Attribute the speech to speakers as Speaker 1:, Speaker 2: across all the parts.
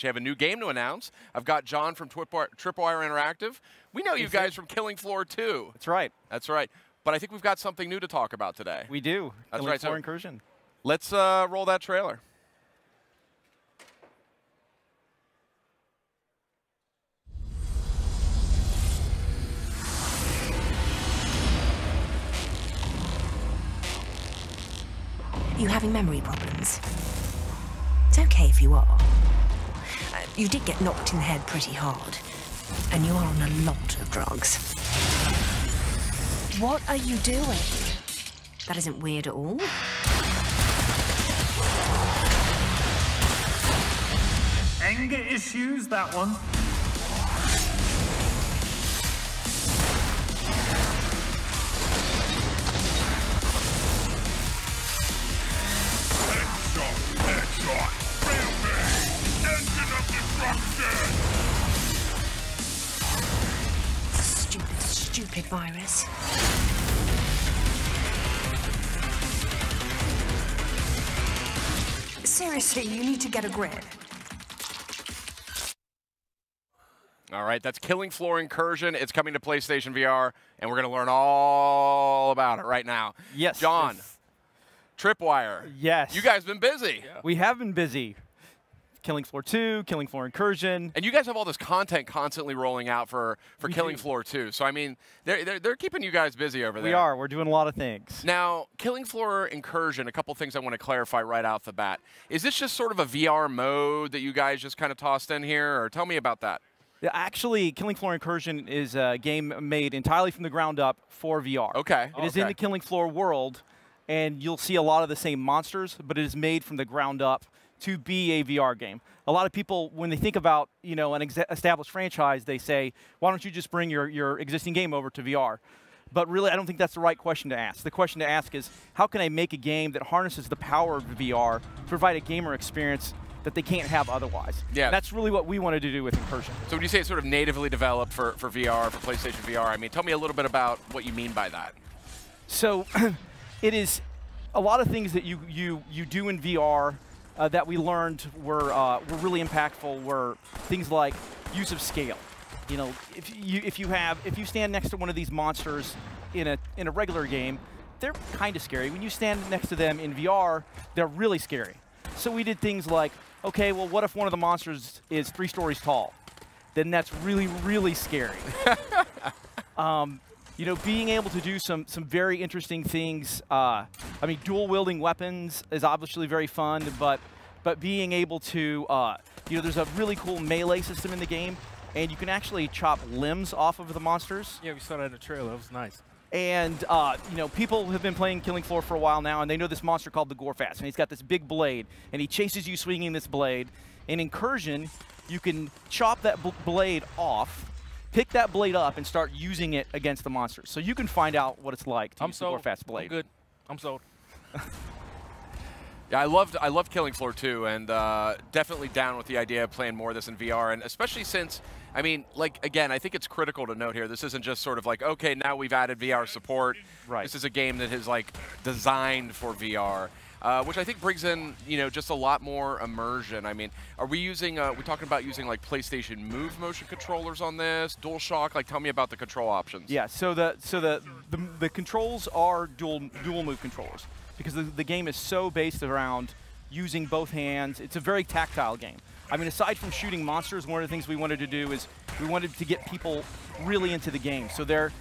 Speaker 1: actually have a new game to announce. I've got John from Tripwire Interactive. We know you guys from Killing Floor 2.
Speaker 2: That's right.
Speaker 1: That's right. But I think we've got something new to talk about today.
Speaker 2: We do.
Speaker 1: That's
Speaker 2: Killing
Speaker 1: right.
Speaker 2: Floor
Speaker 1: So
Speaker 2: Incursion.
Speaker 1: let's roll that trailer.
Speaker 3: You having memory problems? It's okay if you are. You did get knocked in the head pretty hard, and you are on a lot of drugs. What are you doing? That isn't weird at all.
Speaker 4: Anger issues, that one.
Speaker 3: Stupid virus. Seriously, you need to get a grip.
Speaker 1: All right, that's Killing Floor Incursion. It's coming to PlayStation VR, and we're going to learn all about it right now.
Speaker 2: Yes.
Speaker 1: John, Tripwire.
Speaker 2: Yes.
Speaker 1: You guys have been busy.
Speaker 2: Yeah. We have been busy. Killing Floor 2, Killing Floor Incursion.
Speaker 1: And you guys have all this content constantly rolling out for Killing Floor 2. So, I mean, they're keeping you guys busy over there.
Speaker 2: We are. We're doing a lot of things.
Speaker 1: Now, Killing Floor Incursion, a couple things I want to clarify right off the bat. Is this just sort of a VR mode that you guys just kind of tossed in here? Or tell me about that.
Speaker 2: Actually, Killing Floor Incursion is a game made entirely from the ground up for VR.
Speaker 1: Okay.
Speaker 2: It is in the Killing Floor world, and you'll see a lot of the same monsters, but it is made from the ground up to be a VR game. A lot of people, when they think about an established franchise, they say, why don't you just bring your existing game over to VR? But really, I don't think that's the right question to ask. The question to ask is, how can I make a game that harnesses the power of VR to provide a gamer experience that they can't have otherwise?
Speaker 1: Yeah.
Speaker 2: That's really what we wanted to do with Incursion.
Speaker 1: So when you say it's sort of natively developed for VR, for PlayStation VR, I mean, tell me a little bit about what you mean by that.
Speaker 2: So it is a lot of things that you do in VR that we learned were really impactful were things like use of scale. You know, if you stand next to one of these monsters in a regular game, they're kind of scary. When you stand next to them in VR, they're really scary. So we did things like, okay, well, what if one of the monsters is 3 stories tall? Then that's really, really scary. You know, being able to do some very interesting things. I mean, dual wielding weapons is obviously very fun, but being able to, there's a really cool melee system in the game, and you can actually chop limbs off of the monsters.
Speaker 5: Yeah, we saw that in the trailer. That was nice.
Speaker 2: And people have been playing Killing Floor for a while now, and they know this monster called the Gorefast, and he's got this big blade, and he chases you swinging this blade. In Incursion, you can chop that blade off, pick that blade up, and start using it against the monsters. So you can find out what it's like to use the Gorefast blade.
Speaker 5: I'm good. I'm sold.
Speaker 1: Yeah, I loved Killing Floor 2, and definitely down with the idea of playing more of this in VR, and especially since, I mean, like, again, I think it's critical to note here, this isn't just sort of like, okay, now we've added VR support.
Speaker 2: Right.
Speaker 1: This is a game that is, like, designed for VR, which I think brings in, just a lot more immersion. I mean, are we using, we're talking about using, like, PlayStation Move motion controllers on this, DualShock? Like, tell me about the control options.
Speaker 2: Yeah, so the controls are dual move controllers, because the game is so based around using both hands. It's a very tactile game. I mean, aside from shooting monsters, one of the things we wanted to do is we wanted to get people really into the game. So they're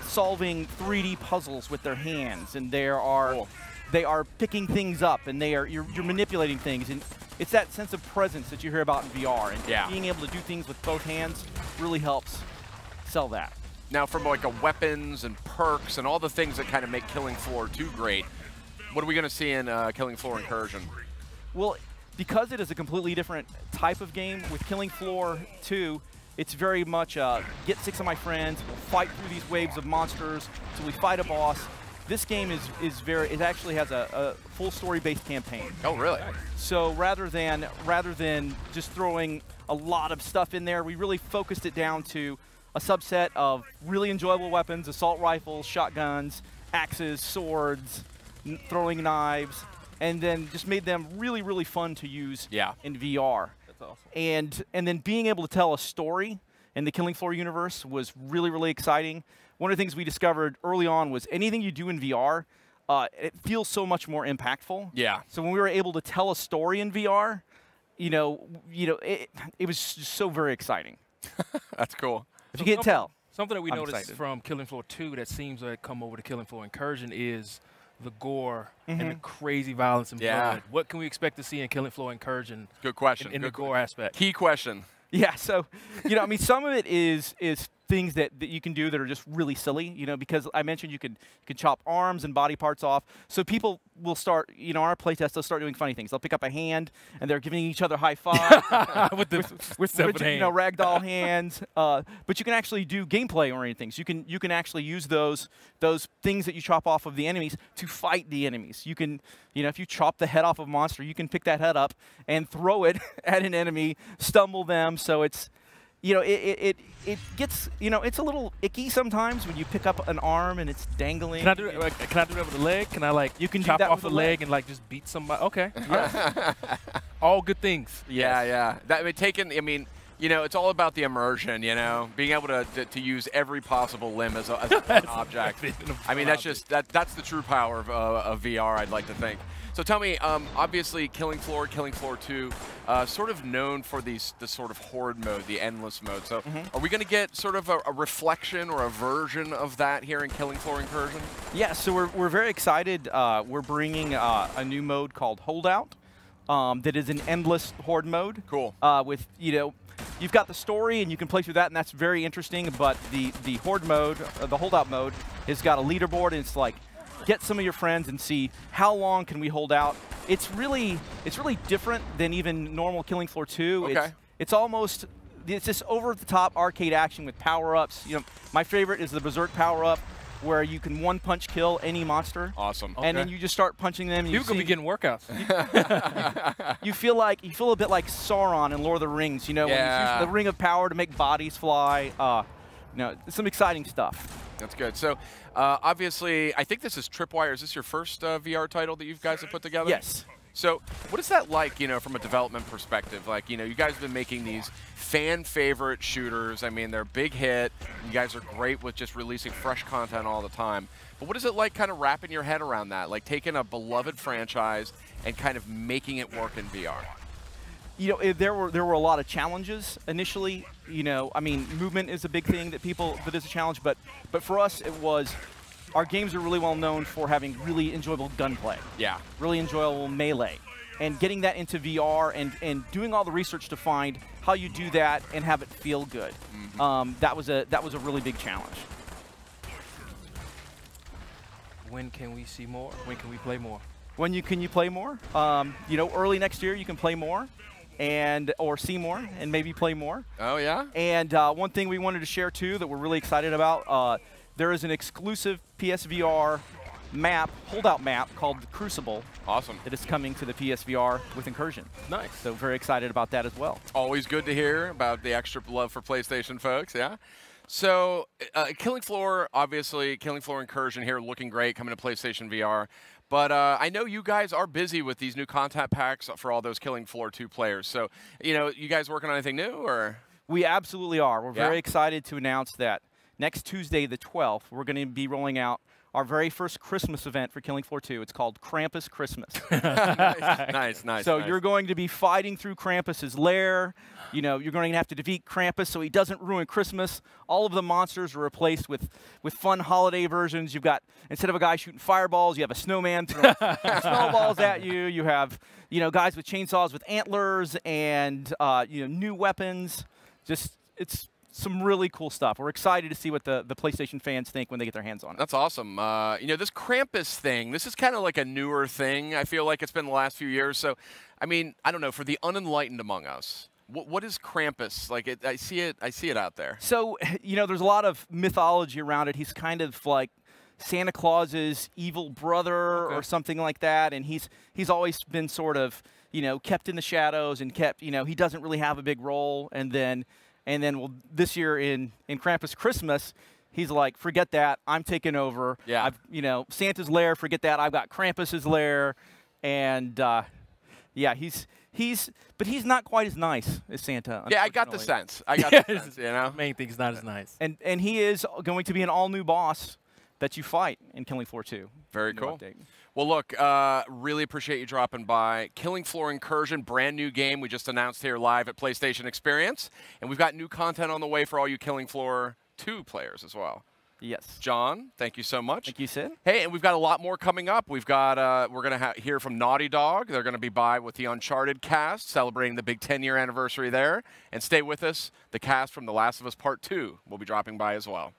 Speaker 2: solving 3D puzzles with their hands, and they are picking things up, and you're manipulating things, and it's that sense of presence that you hear about in VR, and being able to do things with both hands really helps sell that.
Speaker 1: Now, from like a weapons and perks and all the things that kind of make Killing Floor 2 great, what are we going to see in Killing Floor Incursion?
Speaker 2: Well, because it is a completely different type of game, with Killing Floor 2, it's very much get 6 of my friends, we'll fight through these waves of monsters till we fight a boss. This game it actually has a full story-based campaign.
Speaker 1: Oh, really?
Speaker 2: So rather than just throwing a lot of stuff in there, we really focused it down to a subset of really enjoyable weapons: assault rifles, shotguns, axes, swords, throwing knives, and then just made them really, really fun to use in VR.
Speaker 5: That's awesome.
Speaker 2: And then being able to tell a story in the Killing Floor universe was really, really exciting. One of the things we discovered early on was anything you do in VR, it feels so much more impactful.
Speaker 1: Yeah.
Speaker 2: So when we were able to tell a story in VR, it was just so very exciting.
Speaker 1: That's cool.
Speaker 2: If you can't tell.
Speaker 5: Something that we
Speaker 2: I'm
Speaker 5: noticed
Speaker 2: excited.
Speaker 5: from Killing Floor 2 that seems to come over to Killing Floor Incursion is the gore and the crazy violence and blood. What can we expect to see in Killing Floor Incursion?
Speaker 1: Good question.
Speaker 5: In the gore aspect.
Speaker 1: Key question.
Speaker 2: Yeah, so, I mean, some of it is things that you can do that are just really silly, because I mentioned you could chop arms and body parts off. So people will start, on our playtest, they'll start doing funny things. They'll pick up a hand, and they're giving each other high five with ragdoll hands. But you can actually do gameplay-oriented things. You can actually use those things that you chop off of the enemies to fight the enemies. You can, if you chop the head off of a monster, you can pick that head up and throw it at an enemy, stumble them. So it's, it gets, it's a little icky sometimes when you pick up an arm and it's dangling.
Speaker 5: Can I do that with the leg? Can I
Speaker 2: you can
Speaker 5: chop
Speaker 2: do that
Speaker 5: off
Speaker 2: with
Speaker 5: the leg and just beat somebody? Okay. Yeah. All good things.
Speaker 1: Yeah, yeah. It's all about the immersion, being able to use every possible limb as an object. I mean, that's the true power of VR, I'd like to think. So tell me, obviously Killing Floor 2, sort of known for this sort of horde mode, the endless mode. So are we going to get sort of a reflection or a version of that here in Killing Floor Incursion?
Speaker 2: Yeah, so we're very excited. We're bringing a new mode called Holdout that is an endless horde mode.
Speaker 1: Cool.
Speaker 2: With, you've got the story and you can play through that, and that's very interesting, but the horde mode, the Holdout mode, has got a leaderboard, and it's like, get some of your friends and see how long can we hold out. It's really different than even normal Killing Floor 2.
Speaker 1: Okay.
Speaker 2: It's this over-the-top arcade action with power-ups. My favorite is the Berserk power-up, where you can one-punch kill any monster.
Speaker 1: Awesome.
Speaker 2: And then you just start punching them. And
Speaker 5: People could be getting workouts.
Speaker 2: you feel a bit like Sauron in Lord of the Rings. When you use the Ring of Power to make bodies fly. Some exciting stuff.
Speaker 1: That's good. So, obviously, I think this is Tripwire. Is this your first VR title that you guys have put together?
Speaker 2: Yes.
Speaker 1: So, what is that like, from a development perspective? Like, you guys have been making these fan-favorite shooters. I mean, they're a big hit. You guys are great with just releasing fresh content all the time. But what is it like kind of wrapping your head around that? Like, taking a beloved franchise and kind of making it work in VR?
Speaker 2: There were a lot of challenges initially. I mean, movement is a big thing that is a challenge, but for us it was, our games are really well known for having really enjoyable gunplay. Yeah. Really enjoyable melee. And getting that into VR and doing all the research to find how you do that and have it feel good. That was a really big challenge.
Speaker 5: When can we see more? When can we play more?
Speaker 2: Can you play more? Early next year you can play more. Or see more and maybe play more.
Speaker 1: Oh, yeah?
Speaker 2: And one thing we wanted to share, too, that we're really excited about, there is an exclusive PSVR holdout map called the Crucible.
Speaker 1: Awesome.
Speaker 2: That is coming to the PSVR with Incursion.
Speaker 5: Nice.
Speaker 2: So very excited about that as well.
Speaker 1: Always good to hear about the extra love for PlayStation folks, yeah? So, Killing Floor, obviously, Killing Floor Incursion here, looking great, coming to PlayStation VR. But I know you guys are busy with these new content packs for all those Killing Floor 2 players. So, you guys working on anything new, or?
Speaker 2: We absolutely are. We're very excited to announce that next Tuesday, the 12th, we're going to be rolling out our very first Christmas event for Killing Floor 2. It's called Krampus Christmas.
Speaker 1: Nice.
Speaker 2: So you're going to be fighting through Krampus's lair. You're going to have to defeat Krampus so he doesn't ruin Christmas. All of the monsters are replaced with fun holiday versions. You've got, instead of a guy shooting fireballs, you have a snowman throwing snowballs at you. You have, guys with chainsaws with antlers and, new weapons. It's some really cool stuff. We're excited to see what the PlayStation fans think when they get their hands on it.
Speaker 1: That's awesome. This Krampus thing, this is kind of like a newer thing. I feel like it's been the last few years. So, I mean, I don't know, for the unenlightened among us, what is Krampus? Like, I see it out there.
Speaker 2: So, there's a lot of mythology around it. He's kind of like Santa Claus's evil brother or something like that, and he's always been sort of, kept in the shadows and kept, he doesn't really have a big role, and then this year in Krampus Christmas, he's like, forget that, I'm taking over. Yeah. Santa's lair, forget that, I've got Krampus's lair, and Yeah, but he's not quite as nice as Santa.
Speaker 1: Yeah, I got the
Speaker 2: unfortunately.
Speaker 1: sense. I got the sense, you know?
Speaker 5: Main thing's not as nice.
Speaker 2: And he is going to be an all-new boss that you fight in Killing Floor 2.
Speaker 1: Very
Speaker 2: New
Speaker 1: cool.
Speaker 2: update.
Speaker 1: Well, look, really appreciate you dropping by. Killing Floor Incursion, brand new game we just announced here live at PlayStation Experience. And we've got new content on the way for all you Killing Floor 2 players as well.
Speaker 2: Yes.
Speaker 1: John, thank you so much.
Speaker 2: Thank you, Sid.
Speaker 1: Hey, and we've got a lot more coming up. We've got we're gonna hear from Naughty Dog. They're gonna be by with the Uncharted cast, celebrating the big 10-year anniversary there. And stay with us. The cast from The Last of Us Part 2 will be dropping by as well.